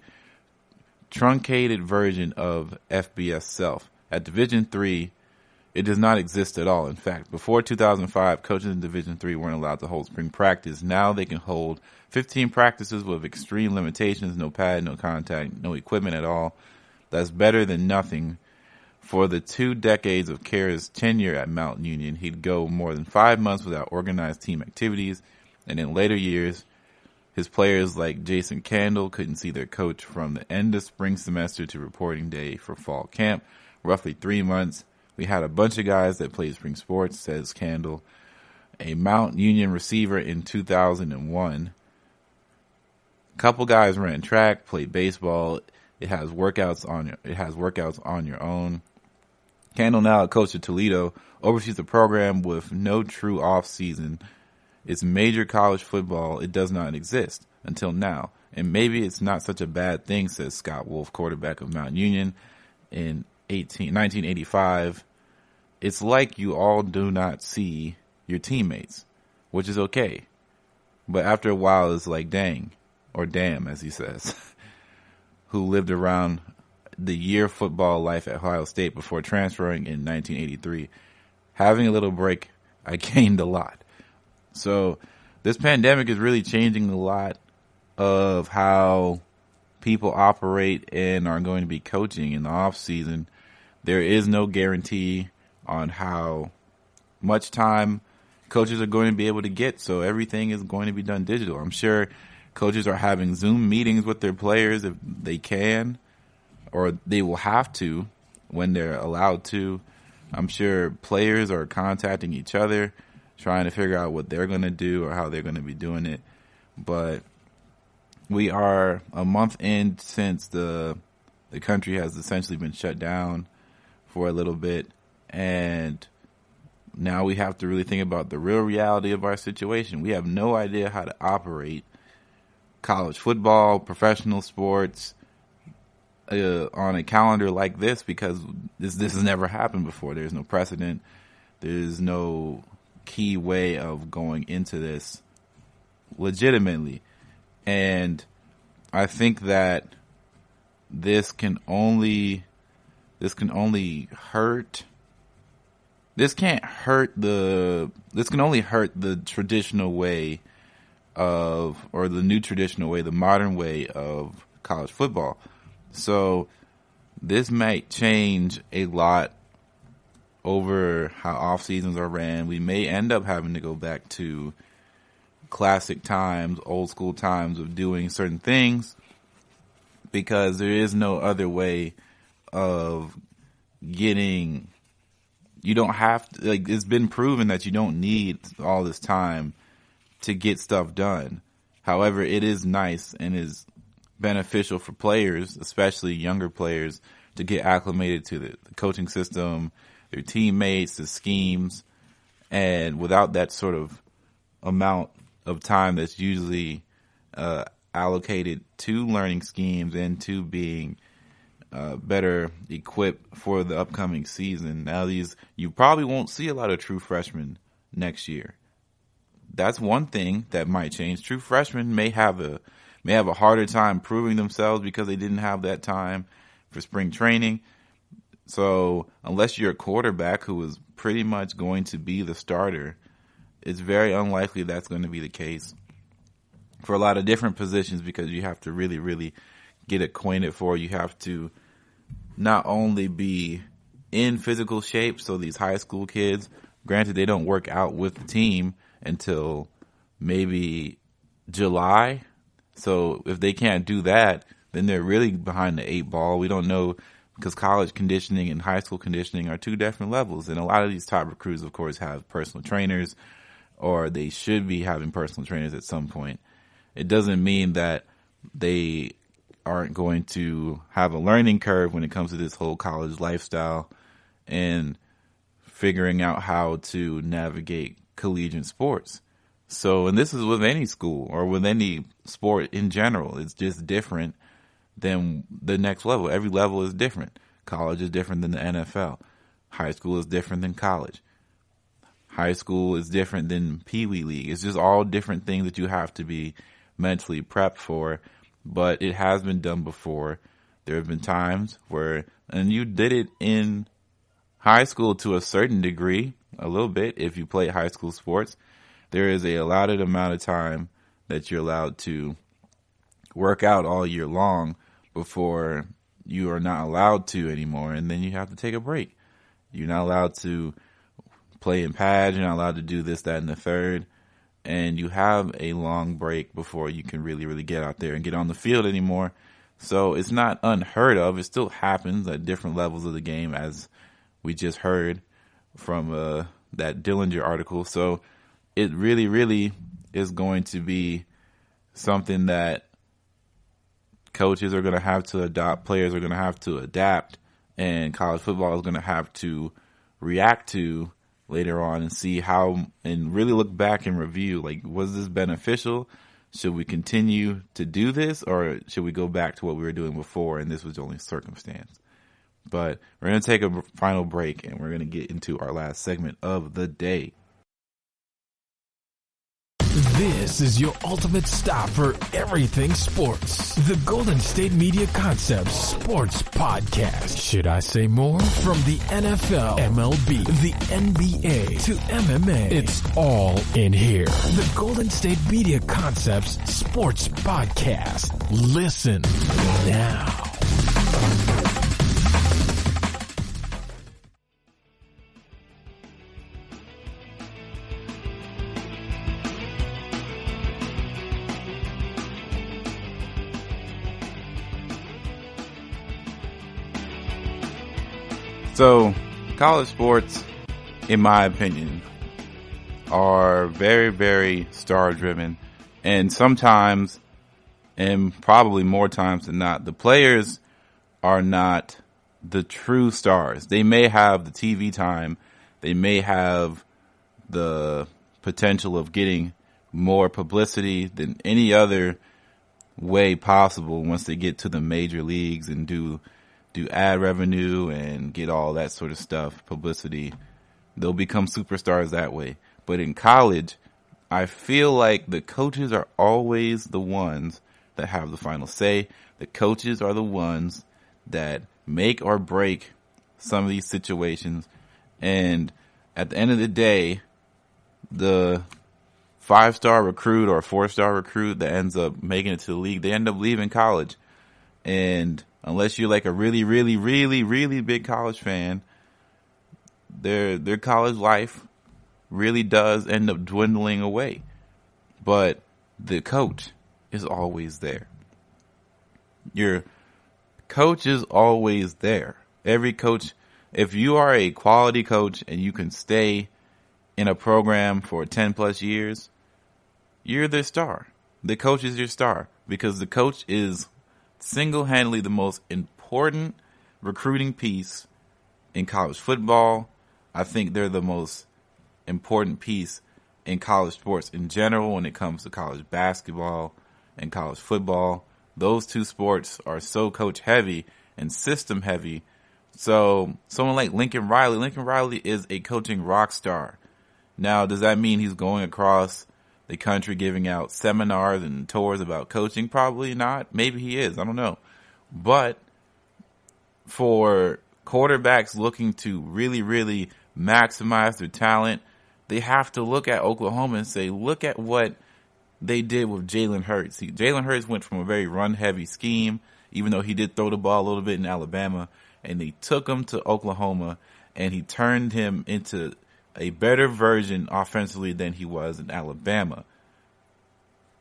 truncated version of FBS self. At Division III, It does not exist at all. In fact, before 2005, coaches in Division III weren't allowed to hold spring practice. Now they can hold 15 practices with extreme limitations, no pad, no contact, no equipment at all. That's better than nothing. For the 2 decades of Kara's tenure at Mount Union, he'd go more than 5 months without organized team activities, and in later years, his players like Jason Candle couldn't see their coach from the end of spring semester to reporting day for fall camp, roughly 3 months. We had a bunch of guys that played spring sports, says Candle. A Mount Union receiver in 2001. A couple guys ran track, played baseball. It has workouts on your own. Candle, now a coach at Toledo, oversees the program with no true off season. It's major college football. It does not exist until now. And maybe it's not such a bad thing, says Scott Wolf, quarterback of Mount Union in 1985. It's like you all do not see your teammates, which is okay. But after a while, it's like dang, or damn, as he says, who lived around the year football life at Ohio State before transferring in 1983. Having a little break, I gained a lot. So this pandemic is really changing a lot of how people operate and are going to be coaching in the off season. There is no guarantee on how much time coaches are going to be able to get. So everything is going to be done digital. I'm sure coaches are having Zoom meetings with their players if they can, or they will have to when they're allowed to. I'm sure players are contacting each other, trying to figure out what they're going to do or how they're going to be doing it. But we are a month in since the country has essentially been shut down for a little bit. And now we have to really think about the real reality of our situation. We have no idea how to operate college football, professional sports, on a calendar like this, because this has never happened before. There's no precedent. There's no key way of going into this legitimately. And I think that this can only hurt. This can only hurt the traditional way or the new traditional way, the modern way of college football. So this might change a lot over how off seasons are ran. We may end up having to go back to classic times, old school times of doing certain things, because there is no other way of getting. You don't have to, like, it's been proven that you don't need all this time to get stuff done. However, it is nice and is beneficial for players, especially younger players, to get acclimated to the coaching system, their teammates, the schemes. And without that sort of amount of time that's usually allocated to learning schemes and to being better equipped for the upcoming season. Now, you probably won't see a lot of true freshmen next year. That's one thing that might change. True freshmen may have a harder time proving themselves because they didn't have that time for spring training. So unless you're a quarterback who is pretty much going to be the starter, it's very unlikely that's going to be the case for a lot of different positions, because you have to really, really get acquainted you have to not only be in physical shape. So these high school kids, granted, they don't work out with the team until maybe July. So if they can't do that, then they're really behind the 8 ball. We don't know, because college conditioning and high school conditioning are two different levels. And a lot of these top recruits, of course, have personal trainers, or they should be having personal trainers at some point. It doesn't mean that they aren't going to have a learning curve when it comes to this whole college lifestyle and figuring out how to navigate collegiate sports. So, and this is with any school or with any sport in general. It's just different than the next level. Every level is different. College is different than the NFL. High school is different than college. High school is different than Pee Wee League. It's just all different things that you have to be mentally prepped for. But it has been done before. There have been times where, and you did it in high school to a certain degree, a little bit, if you play high school sports, there is a allotted amount of time that you're allowed to work out all year long before you are not allowed to anymore, and then you have to take a break. You're not allowed to play in pads, you're not allowed to do this, that, and the third, and you have a long break before you can really, really get out there and get on the field anymore. So it's not unheard of. It still happens at different levels of the game, as we just heard from that Dillinger article. So it really, really is going to be something that coaches are going to have to adopt, players are going to have to adapt, and college football is going to have to react to later on and see how, and really look back and review, like, was this beneficial? Should we continue to do this, or should we go back to what we were doing before and this was only circumstance? But we're going to take a final break and we're going to get into our last segment of the day. This is your ultimate stop for everything sports. The Golden State Media Concepts Sports Podcast. Should I say more? From the NFL, MLB, the NBA to MMA, it's all in here. The Golden State Media Concepts Sports Podcast. Listen now. So, college sports, in my opinion, are very, very star-driven. And sometimes, and probably more times than not, the players are not the true stars. They may have the TV time. They may have the potential of getting more publicity than any other way possible once they get to the major leagues and do ad revenue and get all that sort of stuff, publicity. They'll become superstars that way. But in college, I feel like the coaches are always the ones that have the final say. The coaches are the ones that make or break some of these situations. And at the end of the day, the 5-star recruit or 4-star recruit that ends up making it to the league, they end up leaving college. And unless you're like a really, really, really, really big college fan, their college life really does end up dwindling away. But the coach is always there. Your coach is always there. Every coach, if you are a quality coach and you can stay in a program for 10 plus years, you're the star. The coach is your star because the coach is single-handedly the most important recruiting piece in college football. I think they're the most important piece in college sports in general when it comes to college basketball and college football. Those two sports are so coach-heavy and system-heavy. So someone like Lincoln Riley is a coaching rock star. Now, does that mean he's going across the country giving out seminars and tours about coaching? Probably not. Maybe he is. I don't know. But for quarterbacks looking to really, really maximize their talent, they have to look at Oklahoma and say, look at what they did with Jalen Hurts. Jalen Hurts went from a very run-heavy scheme, even though he did throw the ball a little bit in Alabama, and they took him to Oklahoma, and he turned him into a better version offensively than he was in Alabama.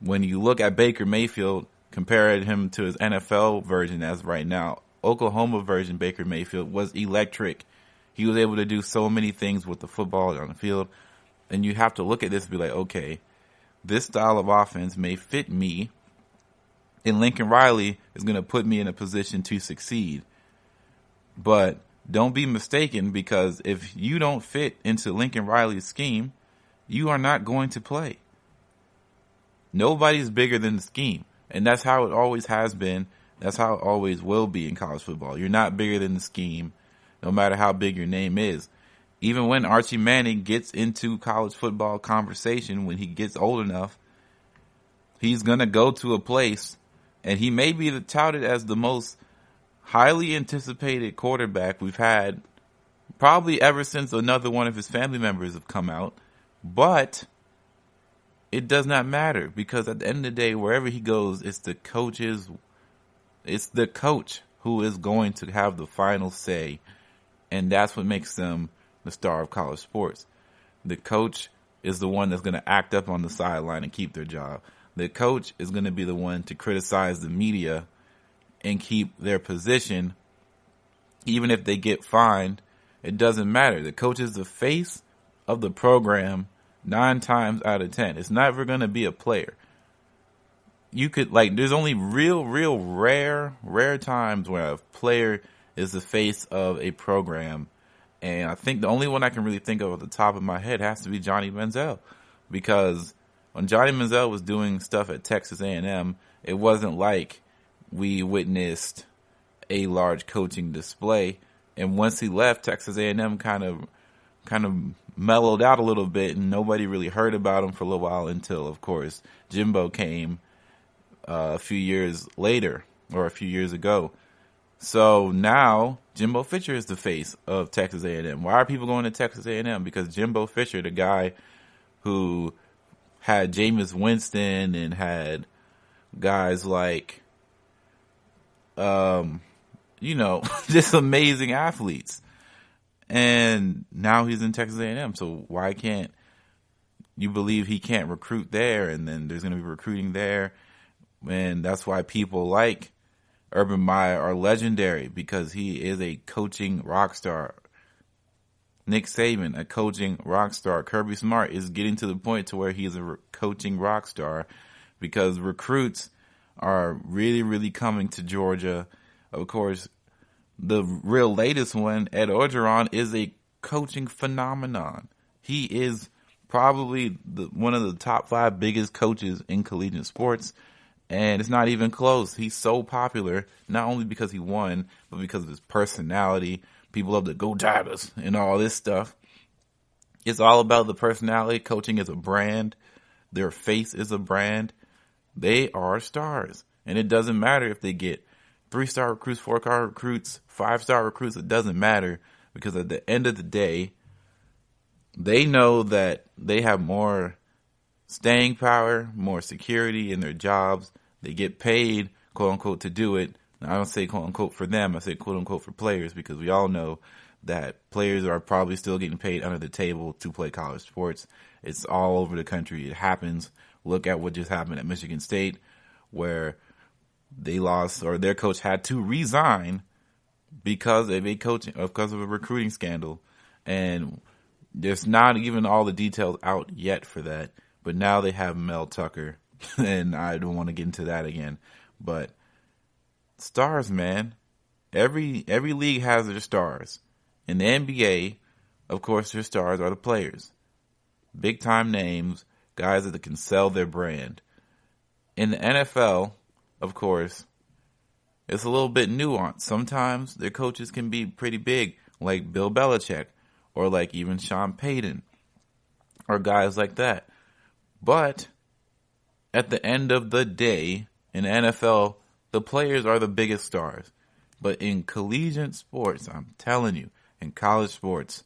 When you look at Baker Mayfield, compare him to his NFL version as right now, Oklahoma version Baker Mayfield was electric. He was able to do so many things with the football on the field. And you have to look at this and be like, okay, this style of offense may fit me, and Lincoln Riley is going to put me in a position to succeed. But don't be mistaken, because if you don't fit into Lincoln Riley's scheme, you are not going to play. Nobody's bigger than the scheme. And that's how it always has been. That's how it always will be in college football. You're not bigger than the scheme, no matter how big your name is. Even when Archie Manning gets into college football conversation, when he gets old enough, he's going to go to a place, and he may be touted as the most highly anticipated quarterback we've had probably ever since another one of his family members have come out. But it does not matter, because at the end of the day, wherever he goes, it's the coach who is going to have the final say, and that's what makes them the star of college sports. The coach is the one that's going to act up on the sideline and keep their job. The coach is going to be the one to criticize the media and keep their position. Even if they get fined, it doesn't matter. The coach is the face of the program 9 times out of 10. It's never going to be a player. You could, there's only real rare times where a player is the face of a program. And I think the only one I can really think of at the top of my head has to be Johnny Manziel. Because when Johnny Manziel was doing stuff at Texas A&M, it wasn't like we witnessed a large coaching display. And once he left, Texas A&M kind of mellowed out a little bit, and nobody really heard about him for a little while until, of course, Jimbo came a few years later, or a few years ago. So now Jimbo Fisher is the face of Texas A&M. Why are people going to Texas A&M? Because Jimbo Fisher, the guy who had Jameis Winston and had guys like, just amazing athletes. And now he's in Texas A&M. So why can't you believe he can't recruit there? And then there's going to be recruiting there. And that's why people like Urban Meyer are legendary, because he is a coaching rock star. Nick Saban, a coaching rock star. Kirby Smart is getting to the point to where he's a coaching rock star, because recruits are really coming to Georgia. Of course, the real latest one, Ed Orgeron, is a coaching phenomenon. He is probably one of the top 5 biggest coaches in collegiate sports. And it's not even close. He's so popular, not only because he won, but because of his personality. People love to go Tigers and all this stuff. It's all about the personality. Coaching is a brand. Their face is a brand. They are stars. And it doesn't matter if they get 3-star recruits, 4-star recruits, 5-star recruits. It doesn't matter, because at the end of the day, they know that they have more staying power, more security in their jobs. They get paid, quote unquote, to do it. Now, I don't say quote unquote for them. I say quote unquote for players, because we all know that players are probably still getting paid under the table to play college sports. It's all over the country. It happens. Look at what just happened at Michigan State, where they lost, or their coach had to resign because of a recruiting scandal. And there's not even all the details out yet for that. But now they have Mel Tucker, and I don't want to get into that again. But stars, man. Every league has their stars. In the NBA, of course, their stars are the players. Big time names, guys that can sell their brand. In the NFL, of course, it's a little bit nuanced. Sometimes their coaches can be pretty big, like Bill Belichick, or like even Sean Payton, or guys like that. But at the end of the day, in the NFL, the players are the biggest stars. But in collegiate sports, I'm telling you, in college sports,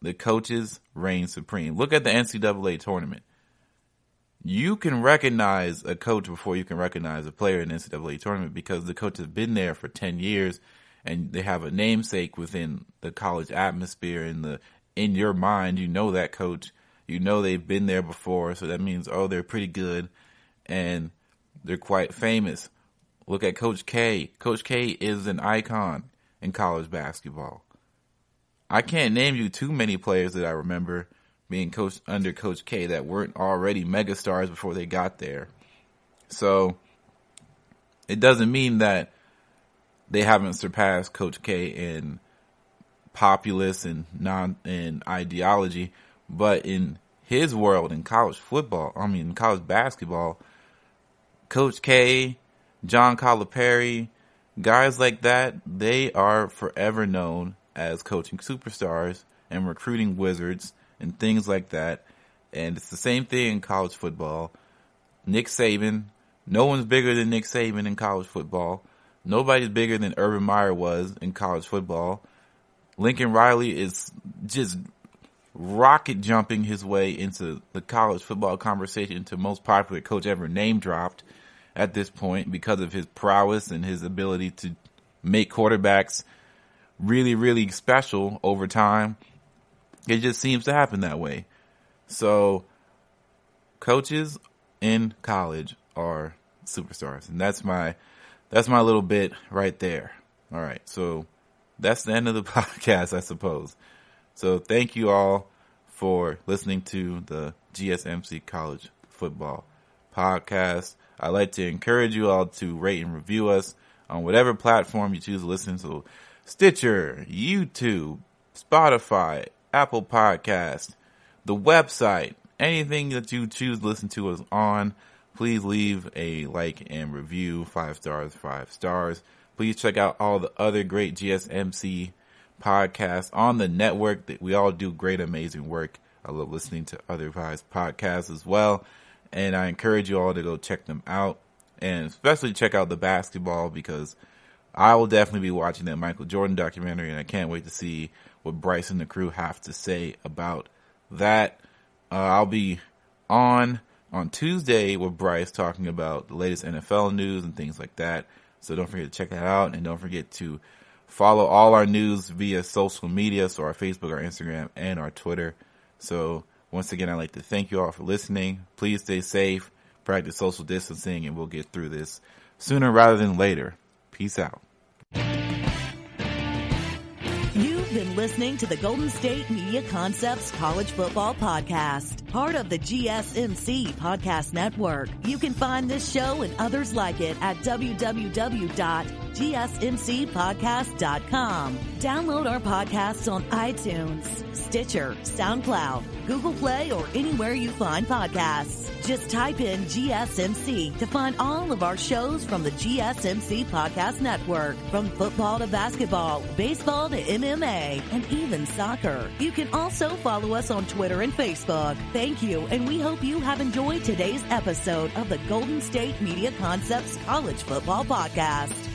the coaches reign supreme. Look at the NCAA tournament. You can recognize a coach before you can recognize a player in the NCAA tournament, because the coach has been there for 10 years and they have a namesake within the college atmosphere. In your mind, you know that coach. You know they've been there before, so that means, they're pretty good, and they're quite famous. Look at Coach K. Coach K is an icon in college basketball. I can't name you too many players that I remember being coached under Coach K that weren't already megastars before they got there. So it doesn't mean that they haven't surpassed Coach K in populace and ideology. But in his world, in college basketball, Coach K, John Calipari, guys like that, they are forever known as coaching superstars and recruiting wizards and things like that. And it's the same thing in college football. Nick Saban, no one's bigger than Nick Saban in college football. Nobody's bigger than Urban Meyer was in college football. Lincoln Riley is just rocket jumping his way into the college football conversation to most popular coach ever name dropped at this point because of his prowess and his ability to make quarterbacks really, really special over time. It just seems to happen that way. So coaches in college are superstars, and that's my little bit right there. All right. So that's the end of the podcast, I suppose. So thank you all for listening to the GSMC College Football Podcast. I'd like to encourage you all to rate and review us on whatever platform you choose to listen to. Stitcher, YouTube, Spotify, Apple Podcast, the website, anything that you choose to listen to us on. Please leave a like and review, 5 stars, 5 stars. Please check out all the other great GSMC podcasts on the network. That we all do great, amazing work. I love listening to other guys' podcasts as well. And I encourage you all to go check them out. And especially check out the basketball, because I will definitely be watching that Michael Jordan documentary. And I can't wait to see what Bryce and the crew have to say about that. I'll be on Tuesday with Bryce talking about the latest NFL news and things like that. So don't forget to check that out, and don't forget to follow all our news via social media, so our Facebook, our Instagram, and our Twitter. So once again, I'd like to thank you all for listening. Please stay safe, practice social distancing, and we'll get through this sooner rather than later. Peace out. You've been listening to the Golden State Media Concepts College Football Podcast, part of the GSMC Podcast Network. You can find this show and others like it at www.gsmcpodcast.com. Download our podcasts on iTunes, Stitcher, SoundCloud, Google Play, or anywhere you find podcasts. Just type in GSMC to find all of our shows from the GSMC Podcast Network. From football to basketball, baseball to MMA, and even soccer. You can also follow us on Twitter and Facebook. Thank you, and we hope you have enjoyed today's episode of the Golden State Media Concepts College Football Podcast.